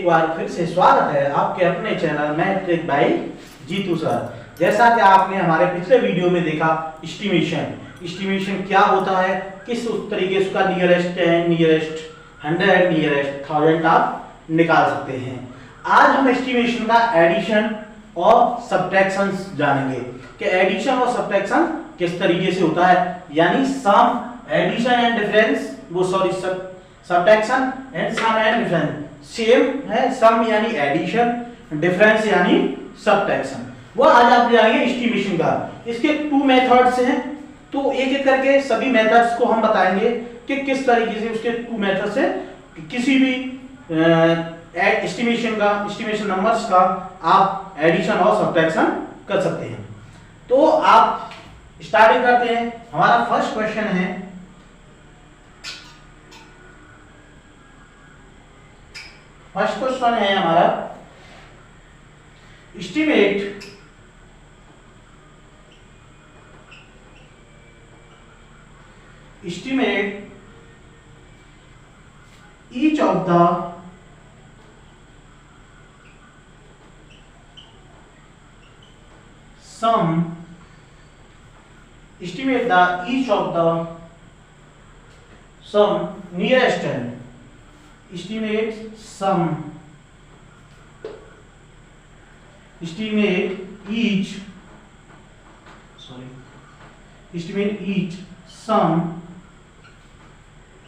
एक बार फिर से स्वागत है आपके अपने channel matric by Jeetu sir. जैसा कि आपने हमारे पिछले वीडियो में देखा, एस्टिमेशन क्या होता है, किस तरीके से उसका नियरेस्ट 10, नियरेस्ट 100, नियरेस्ट 1000 आप निकाल सकते हैं। आज हम एस्टिमेशन का एडिशन और सब्ट्रैक्शन जानेंगे कि एडिशन और सब्ट्रैक्शन किस तरीके से होता है, यानी sum, addition and difference, subtraction and sum and difference same है। सम यानी एडिशन, डिफरेंस यानी सब्ट्रैक्शन। वो आज आप जानेंगे एस्टिमेशन का। इसके 2 मेथड्स हैं, तो एक एक करके सभी मेथड्स को हम बताएंगे कि किस तरीके से उसके 2 मेथड से किसी भी एस्टिमेशन नंबर्स का आप एडिशन और सब्ट्रैक्शन कर सकते हैं। तो आप स्टार्टिंग करते हैं। हमारा फर्स्ट क्वेश्चन है, हमारा estimate each of the sum, estimate the each of the sum nearest 10, estimate each sum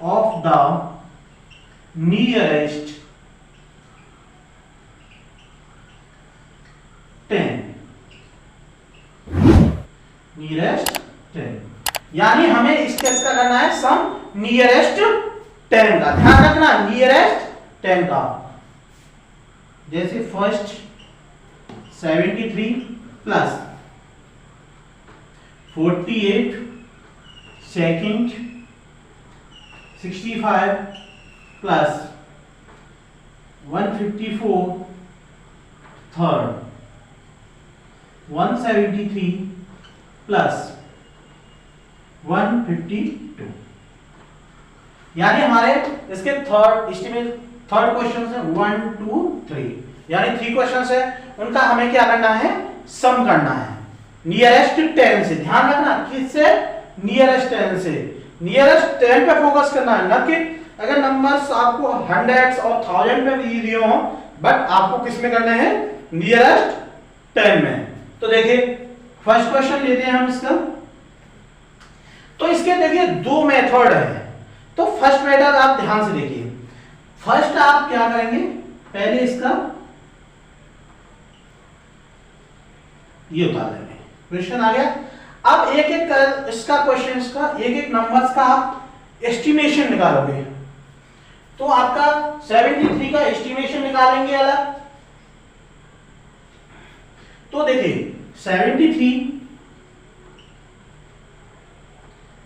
of the nearest 10, यानी हमें इसका करना है सम नियरेस्ट 10 का। ध्यान रखना, नियरेस्ट 10 का। जैसे first 73 plus 48, second 65 plus 154, third 173 plus 152, यानी हमारे इसके थर्ड क्वेश्चन है 1, 2, 3, यानी 3 क्वेश्चन है। उनका हमें क्या करना है, सम करना है नियरेस्ट 10 से। ध्यान रखना, किससे, नियरेस्ट 10 से। नियरेस्ट 10 पे फोकस करना है, न कि अगर नंबर्स आपको हंड्रेड्स और 1000 में भी दिए हो, बट आपको किस में करने हैं, नियरेस्ट 10 में। तो देखिए फर्स्ट क्वेश्चन लेते हैं हम इसका। तो इसके देखिए 2 मेथड है। तो फर्स्ट मेथड आप ध्यान से देखिए। फर्स्ट आप क्या करेंगे, पहले इसका ये उतार लेंगे। क्वेश्चन आ गया। अब एक एक इसका क्वेश्चन का एक एक नंबर्स का आप एस्टिमेशन निकालोगे। तो आपका 73 का एस्टिमेशन निकालेंगे अलग। तो देखिए 73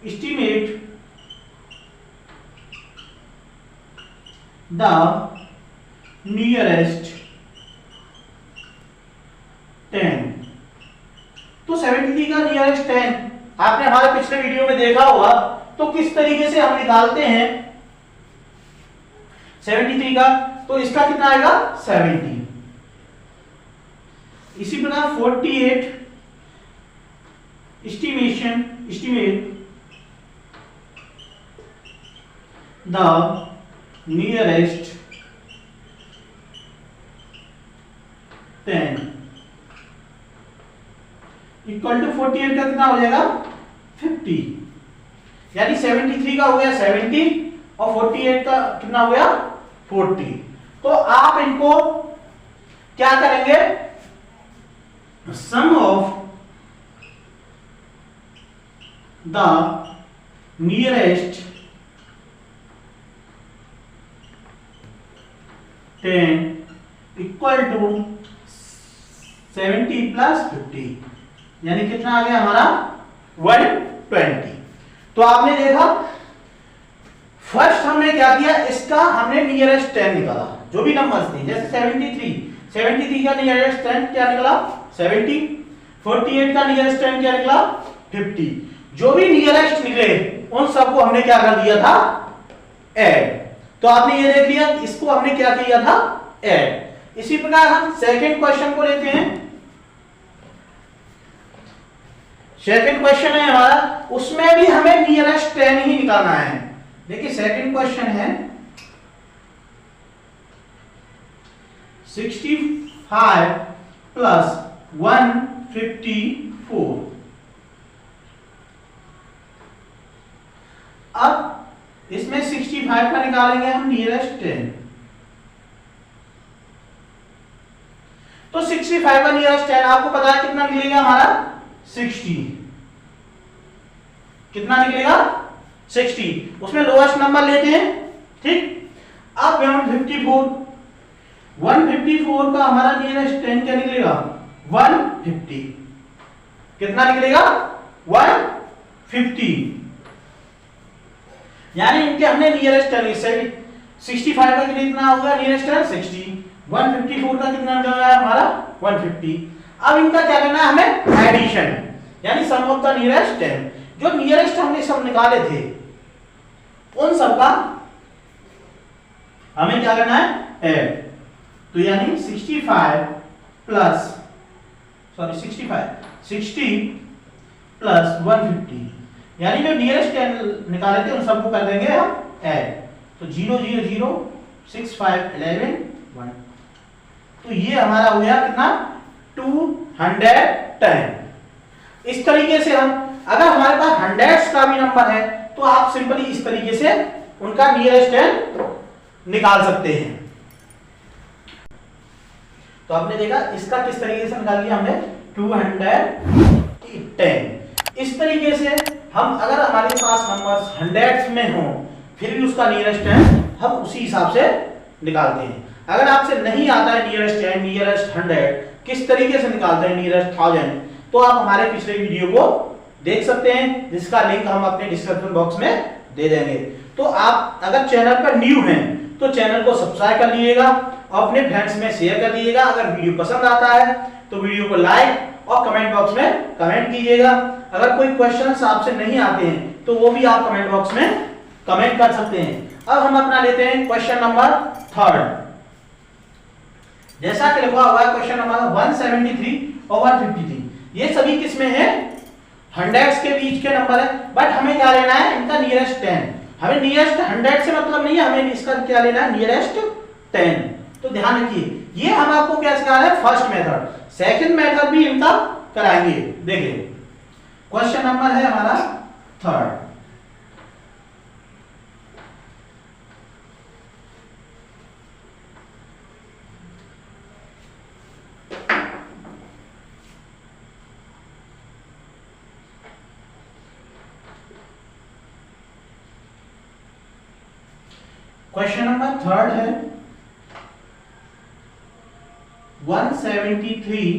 estimate the nearest 10। तो 73 का नियरेस्ट 10 आपने हमारे पिछले वीडियो में देखा होगा। तो किस तरीके से हम निकालते हैं 73 का, तो इसका कितना आएगा 70। इसी प्रकार 48 estimate the nearest 10 equal to 48 का कितना हो जाएगा 50, यानी 73 का हो गया 70 और 48 का कितना हो गया 40। तो आप इनको क्या करेंगे, sum of the nearest 10 equal to 70 plus 50, यानी कितना आ गया हमारा 120। तो आपने देखा फर्स्ट हमने क्या किया, इसका हमने नियरेस्ट 10 निकाला। जो भी नंबर्स थे, जैसे 73 का नियरेस्ट 10 क्या निकला 70, 48 का नियरेस्ट 10 क्या निकला 50। जो भी नियरेस्ट निकले उन सबको हमने क्या कर दिया था, ऐड। तो आपने ये देख लिया, इसको हमने क्या किया था ऐड। इसी प्रकार हम सेकंड क्वेश्चन को लेते हैं। सेकंड क्वेश्चन है हमारा, उसमें भी हमें नियरेस्ट 10 ही निकालना है। देखिए सेकंड क्वेश्चन है 65 प्लस 154। अब इसमें 65 का निकालेंगे हम नियरेस्ट 10। तो 65 का नियरेस्ट 10 आपको पता है कितना निकलेगा हमारा 60। कितना निकलेगा 60। उसमें लोएस्ट नंबर लेते हैं, ठीक। अब 154 का हमारा नियरेस्ट 10 क्या निकलेगा 150। कितना निकलेगा 150। यानी इनके हमने नियरेस्ट 10 65 का कितना होगा नियरेस्ट 10 60, 154 का कितना निकल रहा है हमारा 150। अब इनका क्या करना है हमें एडिशन, यानी सम ऑफ द नियरेस्ट 10। जो नियरेस्ट हमने सब निकाले थे उन सब का हमें क्या करना है ऐड। तो यानी 60 प्लस 150, यानी जो नियरेस्ट 10 निकाले थे उन सबको कर देंगे हम ऐड। तो 0 0 0 6 5 11 1। तो ये हमारा हो गया कितना 210। इस तरीके से हम, अगर हमारे पास हंड्रेड्स का भी नंबर है तो आप सिंपली इस तरीके से उनका नियरेस्ट 10 निकाल सकते हैं। तो आपने देखा इसका किस तरीके से निकाल लिया हमने 210। इस तरीके से हम, अगर हमारे पास नंबर्स हंड्रेड्स में हो फिर भी उसका नियरेस्ट 10 हम उसी हिसाब से निकालते हैं। अगर आपसे नहीं आता है नियरेस्ट 10 नियरेस्ट 100 किस तरीके से निकालते हैं नियरेस्ट 1000, तो आप हमारे पिछले वीडियो को देख सकते हैं, जिसका लिंक हम अपने डिस्क्रिप्शन बॉक्स में दे देंगे। तो आप अगर चैनल पर न्यू हैं तो चैनल को सब्सक्राइब कर लीजिएगा और अपने फ्रेंड्स में शेयर कर दीजिएगा। अगर वीडियो पसंद आता है तो वीडियो को लाइक और कमेंट बॉक्स में कमेंट कीजिएगा। अगर कोई क्वेश्चंस आपसे नहीं आते हैं तो वो भी आप कमेंट बॉक्स में कमेंट कर सकते हैं। अब हम अपना लेते हैं क्वेश्चन नंबर 3। जैसा कि लिखा हुआ है क्वेश्चन नंबर 173 और 153, ये सभी किसमें है हंड्रेड्स के बीच के नंबर है। बट हमें क्या लेना है इनका नियरेस्ट 10। हमें नियरेस्ट 100 से मतलब नहीं है, हमें इसका क्या लेना है नियरेस्ट 10। तो ध्यान रखिए ये हम आपको क्या सिखा रहे हैं फर्स्ट मेथड। सेकंड मेथड भी इनका कराएंगे। देखिए क्वेश्चन नंबर है हमारा 3। क्वेश्चन नंबर 3 है 173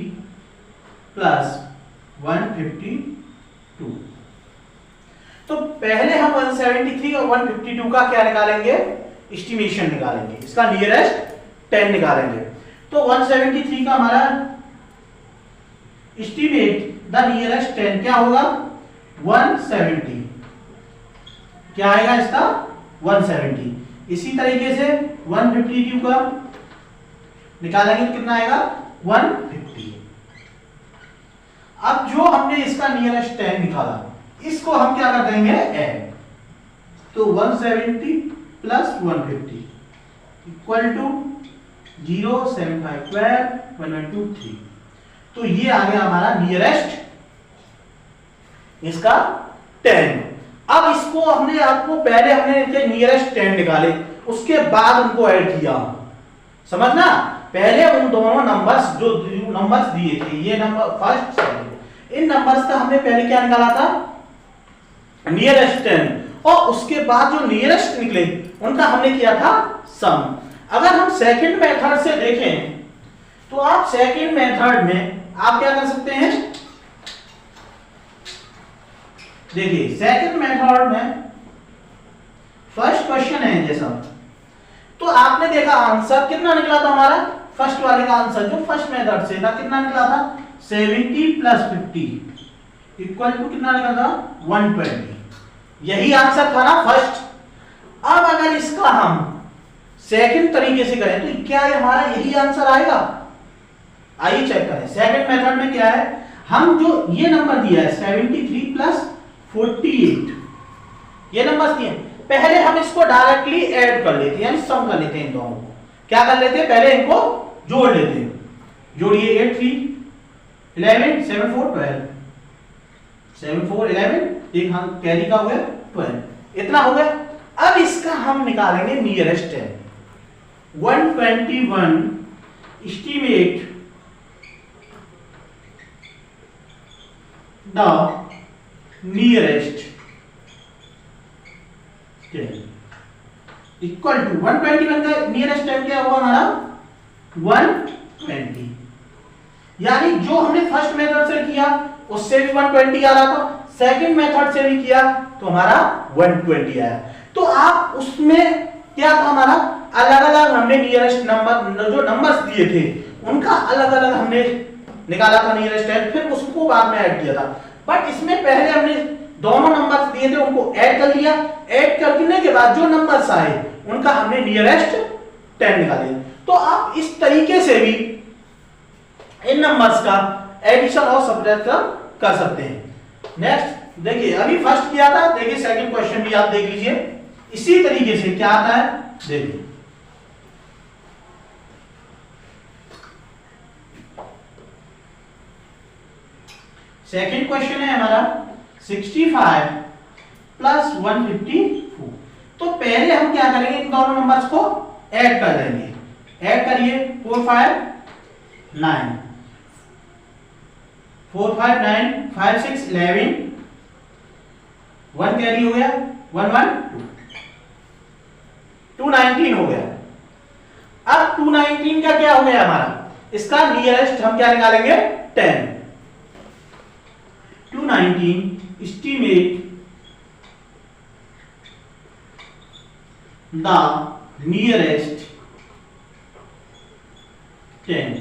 प्लस 152। तो पहले हम 173 और 152 का क्या निकालेंगे एस्टिमेशन निकालेंगे, इसका नियरेस्ट 10 निकालेंगे। तो 173 का हमारा एस्टिमेट द नियरेस्ट 10 क्या होगा 170। क्या आएगा इसका 170। इसी तरीके से 152 का निकालेंगे तो कितना आएगा 150। अब जो हमने इसका नियरेस्ट 10 निकाला इसको हम क्या कर देंगे ऐड। तो 170 प्लस 150 इक्वल टू 0 7 5 12 1 1 2 3। तो ये आ गया हमारा नियरेस्ट इसका 10। अब इसको हमने आपको पहले हमने नियरेस्ट 10 निकाले उसके बाद उनको ऐड किया, समझना। पहले उन दोनों नंबर्स जो नंबर्स दिए थे ये नंबर फर्स्ट सेकंड, इन नंबर्स का हमने पहले क्या निकाला था नियरेस्ट 10 और उसके बाद जो नियरेस्ट निकले उनका हमने किया था सम। अगर हम सेकंड मेथड से देखें तो आप सेकंड मेथड में आप क्या कर सकते हैं, देखिए सेकंड मेथड में फर्स्ट क्वेश्चन है जैसा, तो आपने देखा आंसर कितना निकला था हमारा फर्स्ट वाले का आंसर जो फर्स्ट मेथड से था कितना निकला था 70 प्लस 50 इक्वल टू कितना निकला था 120। यही आंसर था ना फर्स्ट। अब अगर इसका हम सेकंड तरीके से करें तो क्या हमारा यही आंसर आएगा? आइए चेक करें। सेकंड मेथड में क्या है, हम जो ये नंबर दिया है 73 प्लस 48, ये नंबर दिए, पहले हम इसको डायरेक्टली ऐड कर लेते हैं, यानी सम कर लेते हैं इन दोनों को। क्या कर लेते हैं, पहले इनको जोड़ लेते हैं। जोड़िए 8 3 11 7 4 12, 7 4 11, एक हम कैरी का हो गया 12, इतना हो गया। अब इसका हम निकालेंगे नियरेस्ट है 121 estimate the nearest 10 equal to 121 का नियरेस्ट 10 क्या होगा हमारा 120, यानी जो हमने फर्स्ट मेथड से किया उससे भी 120 आ रहा था, सेकंड मेथड से भी किया तो हमारा 120 आया। तो आप उसमें क्या था हमारा, अलग अलग हमने नियरेस्ट नंबर जो नंबर्स दिए थे उनका अलग अलग हमने निकाला था नियरेस्ट 10, फिर उसको बाद में ऐड किया था। बट इसमें पहले हमने दोनों नंबर्स दिए थे उनको ऐड कर लिया, ऐड करने के बाद जो नंबर्स आए उनका हमने नियरेस्ट 10 निकाले। तो आप इस तरीके से भी इन नंबर्स का एडिशन और सब्ट्रैक्शन कर सकते हैं। नेक्स्ट देखिए, अभी फर्स्ट किया था, देखिए सेकंड क्वेश्चन भी आप देख लीजिए इसी तरीके से क्या आता है। देखिए सेकंड क्वेश्चन है हमारा 65 प्लस 154। तो पहले हम क्या करेंगे, इन दोनों नंबर्स को ऐड कर देंगे। ऐड करिए 4 5 9 4 5 9 5 6 11, 1 कैरी हो गया 1 1 2, 219 हो गया। अब 219 का क्या हो गया हमारा, इसका नियरेस्ट हम क्या निकालेंगे 10। 219 estimate the nearest 10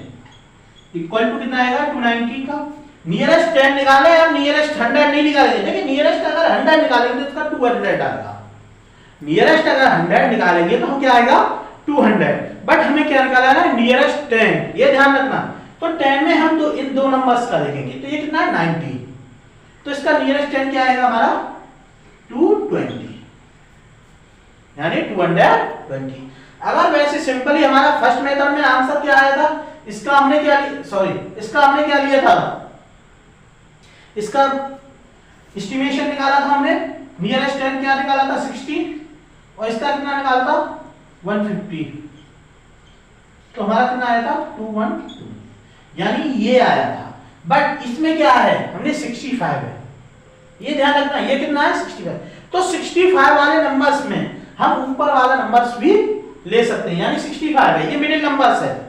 equal to कितना आएगा 290 का नियरेस्ट 10 निकाले, अब नियरेस्ट 100 नहीं निकालेंगे। देखिए नियरेस्ट अगर 100 निकालेंगे तो इसका 200 आएगा, नियरेस्ट अगर 100 निकालेंगे तो हम क्या आएगा 200, बट हमें क्या निकालना है नियरेस्ट 10, ये ध्यान रखना। तो 10 में हम तो इन दो नंबर्स का देखेंगे, तो ये कितना है 90, तो इसका नियरेस्ट 10 क्या आएगा हमारा 220, यानी 220। अगर वैसे सिंपली हमारा फर्स्ट मेथड में आंसर क्या आया था, इसका हमने क्या इसका हमने क्या लिया था, इसका एस्टिमेशन निकाला था हमने, नियरेस्ट 10 क्या निकाला था 60 और इसका कितना निकाला था 150, तो हमारा कितना आया था 212, यानी ये आया था। बट इसमें क्या है, हमने 65 है, ये ध्यान रखना, ये कितना है 65। तो 65 वाले नंबर्स में हम ऊपर वाला नंबर्स भी ले सकते हैं, यानी 65 है, ये मिडिल नंबर्स है।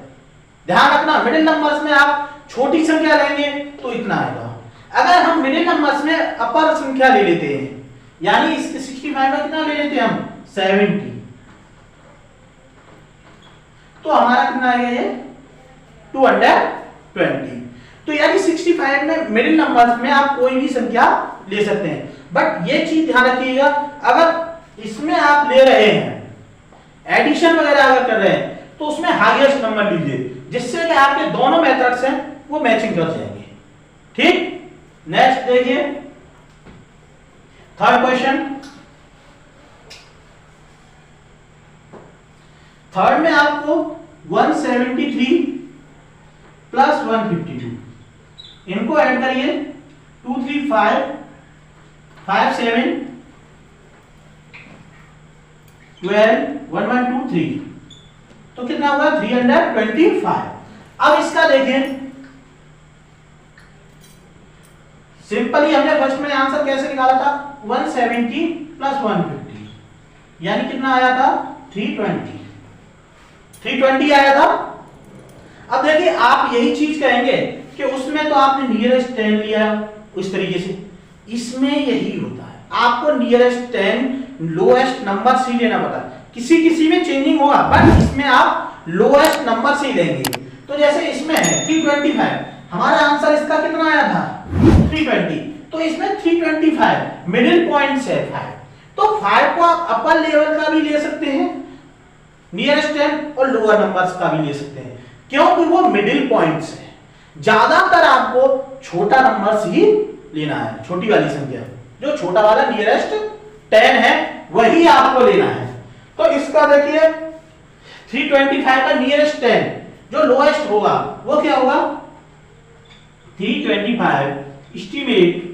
ध्यान रखना मिडिल नंबर्स में आप छोटी संख्या लेंगे तो इतना आएगा, अगर हम मिडिल नंबर्स में अपर संख्या ले लेते हैं, यानी इसके 65 का कितना ले लेते हैं हम 70, तो हमारा कितना आएगा ये 220। तो यानी 65 में मिडिल नंबर्स में आप कोई भी संख्या ले सकते हैं, बट ये चीज ध्यान रखिएगा अगर इसमें आप ले रहे हैं एडिशन वगैरह अगर कर रहे हैं तो उसमें हाईएस्ट नंबर लीजिए, जिससे कि आपके दोनों मेथड्स हैं वो मैचिंग कर जाएंगे। ठीक, नेक्स्ट देखिए थर्ड क्वेश्चन। थर्ड में आपको 173 प्लस 152, इनको ऐड करिए 2 3 5 5 7 12 1 1 2 3, तो कितना हुआ 325। अब इसका देखें, सिंपली हमने फर्स्ट में आंसर कैसे निकाला था 170 प्लस 150, यानी कितना आया था 320 आया था। अब देखिए आप यही चीज कहेंगे कि उसमें तो आपने नियरेस्ट 10 लिया उस तरीके से, इसमें यही होता है, आपको नियरेस्ट 10 लोएस्ट नंबर से लेना पड़ता है, किसी में चेंजिंग होगा बट इसमें आप लोएस्ट नंबर से ही लेंगे। तो जैसे इसमें है 325, हमारा आंसर इसका कितना आया था 320, तो इसमें 325 मिडिल पॉइंट है 5, तो 5 को आप अपर लेवल का भी ले सकते हैं नियरेस्ट 10 और लोअर नंबर्स का भी ले सकते हैं, क्योंकि वो मिडिल पॉइंट्स है। ज्यादातर आपको छोटा नंबर्स ही लेना है, छोटी वाली संख्या, जो छोटा वाला नियरेस्ट 10 है वही आपको लेना है। तो इसका देखिए 325 का नियरेस्ट 10 जो लोएस्ट होगा वो क्या होगा, 325 estimate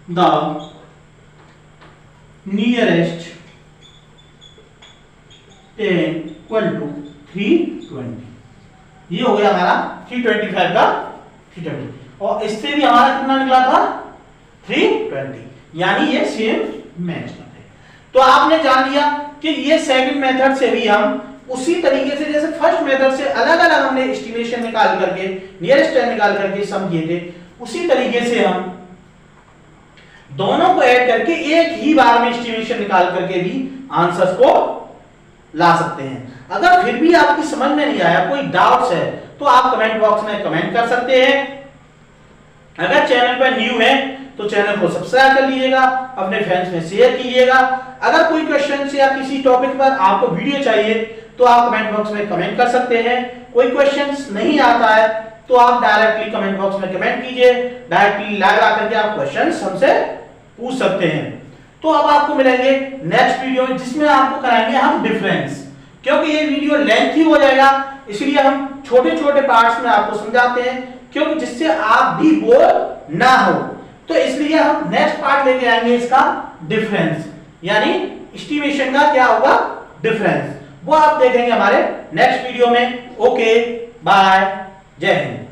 the nearest 10 equal to 320। ये हो गया हमारा 325 का 320, और इससे भी हमारा कितना निकला था 320, यानी ये सेम मैच करते हैं। तो आपने जान लिया कि ये सेकंड मेथड से भी हम उसी तरीके से, जैसे फर्स्ट मेथड से अलग अलग हमने एस्टिमेशन निकाल करके नियरेस्ट 10 निकाल करके सम किए थे, उसी तरीके से हम दोनों को ऐड करके एक ही बार में एस्टिमेशन निकाल करके भी आंसर्स को ला सकते हैं। अगर फिर भी आपकी समझ में नहीं आया, कोई डाउट्स है, तो आप कमेंट बॉक्स में कमेंट कर सकते हैं। अगर चैनल पर न्यू है तो चैनल को सब्सक्राइब कर लीजिएगा, अपने फ्रेंड्स में शेयर कीजिएगा। अगर कोई क्वेश्चन या किसी टॉपिक पर आपको वीडियो चाहिए तो आप कमेंट बॉक्स में कमेंट कर सकते हैं। कोई क्वेश्चंस नहीं आता है तो आप डायरेक्टली कमेंट बॉक्स में कमेंट कीजिए, डायरेक्टली लाइव आकर के आप क्वेश्चंस हमसे पूछ सकते हैं। तो अब आपको मिलेंगे नेक्स्ट वीडियो जिसमें आपको कराएंगे हम डिफरेंस, क्योंकि ये वीडियो लेंथी हो जाएगा, इसलिए हम छोटे छोटे पार्ट्स में आपको समझाते हैं, क्योंकि जिससे आप भी बोर ना हो। तो इसलिए हम नेक्स्ट पार्ट लेके आएंगे इसका डिफरेंस, यानी एस्टिमेशन का क्या होगा डिफरेंस, वो आप देखेंगे हमारे नेक्स्ट वीडियो में। ओके बाय, जय हिंद।